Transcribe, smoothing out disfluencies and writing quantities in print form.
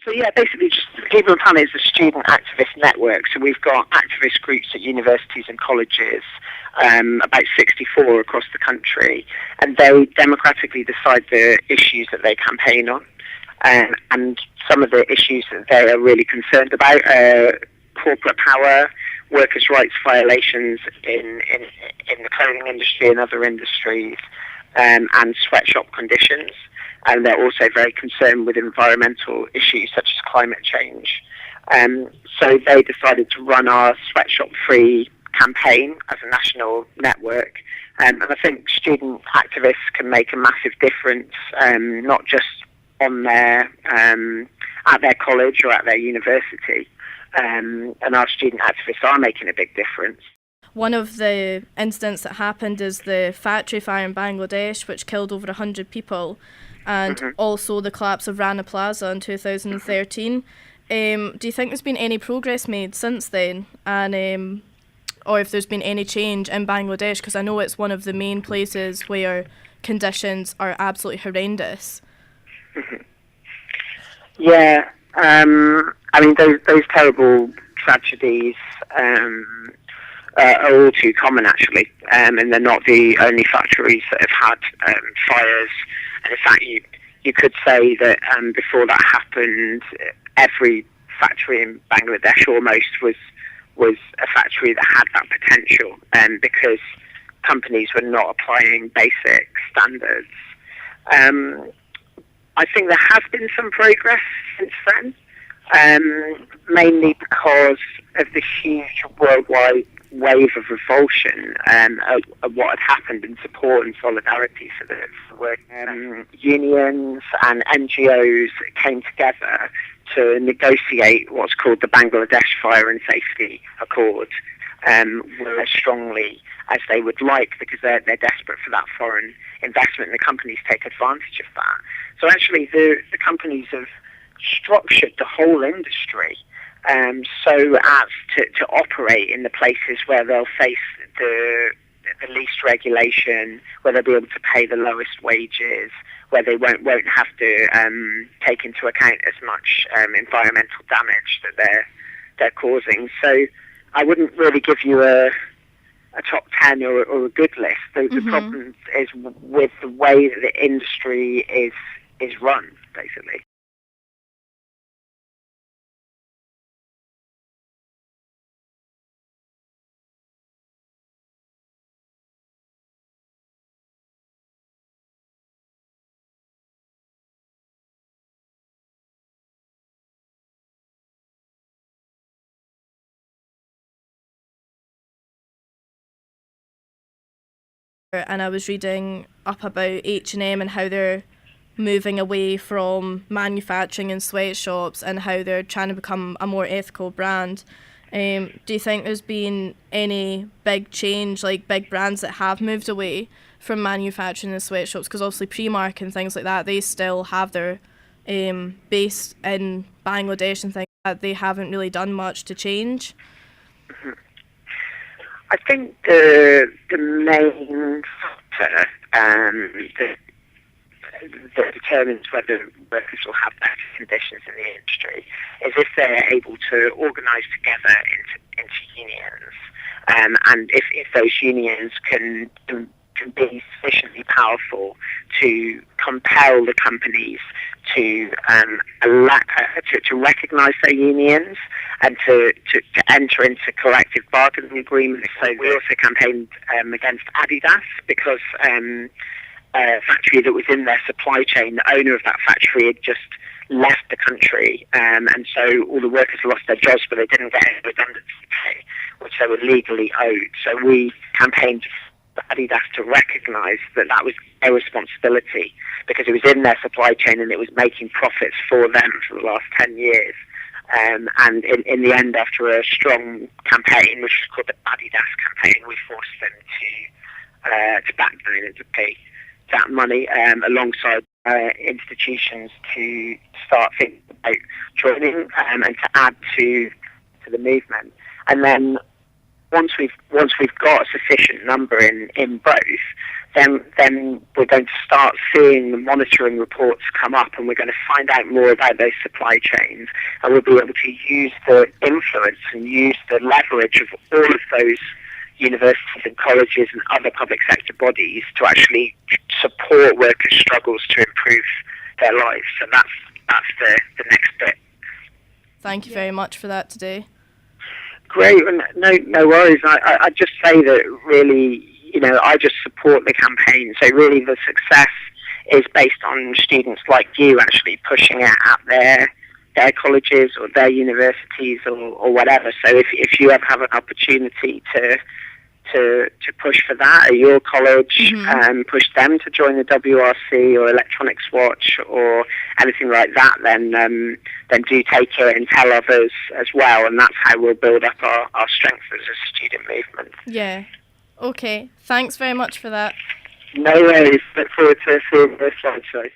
So yeah, basically just People and Planet is a student activist network. So we've got activist groups at universities and colleges, about 64 across the country, and they democratically decide the issues that they campaign on. And some of the issues that they are really concerned about are corporate power, workers' rights violations in the clothing industry and other industries, and sweatshop conditions. And they're also very concerned with environmental issues such as climate change. So they decided to run our sweatshop-free campaign as a national network. And I think student activists can make a massive difference, not just on at their college or at their university. And our student activists are making a big difference. One of the incidents that happened is the factory fire in Bangladesh, which killed over 100 people, and also the collapse of Rana Plaza in 2013. Do you think there's been any progress made since then, and or if there's been any change in Bangladesh? Because I know it's one of the main places where conditions are absolutely horrendous. Yeah, I mean those terrible tragedies are all too common, actually, and they're not the only factories that have had fires. And in fact, you could say that before that happened, every factory in Bangladesh almost was a factory that had that potential, because companies were not applying basic standards. I think there has been some progress since then, mainly because of the huge worldwide wave of revulsion of what had happened in support and solidarity for the work. Unions and NGOs came together to negotiate what's called the Bangladesh Fire and Safety Accord, as strongly as they would like, because they're desperate for that foreign investment, and the companies take advantage of that. So actually the companies have structured the whole industry so as to operate in the places where they'll face the least regulation, where they'll be able to pay the lowest wages, where they won't have to take into account as much environmental damage that they're causing. So I wouldn't really give you a top 10 or a good list. The problem is with the way that the industry is run, basically. And I was reading up about H&M and how they're moving away from manufacturing in sweatshops and how they're trying to become a more ethical brand. Do you think there's been any big change, like big brands that have moved away from manufacturing in sweatshops? Because obviously Primark and things like that, they still have their base in Bangladesh and things like that. They haven't really done much to change. I think the main factor that determines whether workers will have better conditions in the industry is if they're able to organise together into unions, and if those unions can be sufficiently powerful to compel the companies to recognise their unions and to enter into collective bargaining agreements. So we also campaigned against Adidas because a factory that was in their supply chain, the owner of that factory had just left the country, and so all the workers lost their jobs, but they didn't get any redundancy pay, which they were legally owed. So we campaigned for Adidas to recognise that was their responsibility, because it was in their supply chain and it was making profits for them for the last 10 years. And in the end, after a strong campaign, which was called the Adidas campaign, we forced them to back down and to pay that money alongside institutions to start thinking about joining and to add to the movement. And then once we've got a sufficient number in both, then we're going to start seeing the monitoring reports come up, and we're going to find out more about those supply chains, and we'll be able to use the influence and use the leverage of all of those universities and colleges and other public sector bodies to actually support workers' struggles to improve their lives. So that's the next bit. Thank you very much for that today. Great. No worries. I just say that really, I just support the campaign. So really the success is based on students like you actually pushing it at their colleges or their universities or whatever. So if you ever have an opportunity to push for that at your college, push them to join the WRC or Electronics Watch or anything like that, then do take it and tell others as well, and that's how we'll build up our strength as a student movement. Yeah. Okay. Thanks very much for that. No worries. Look forward to seeing this slideshow.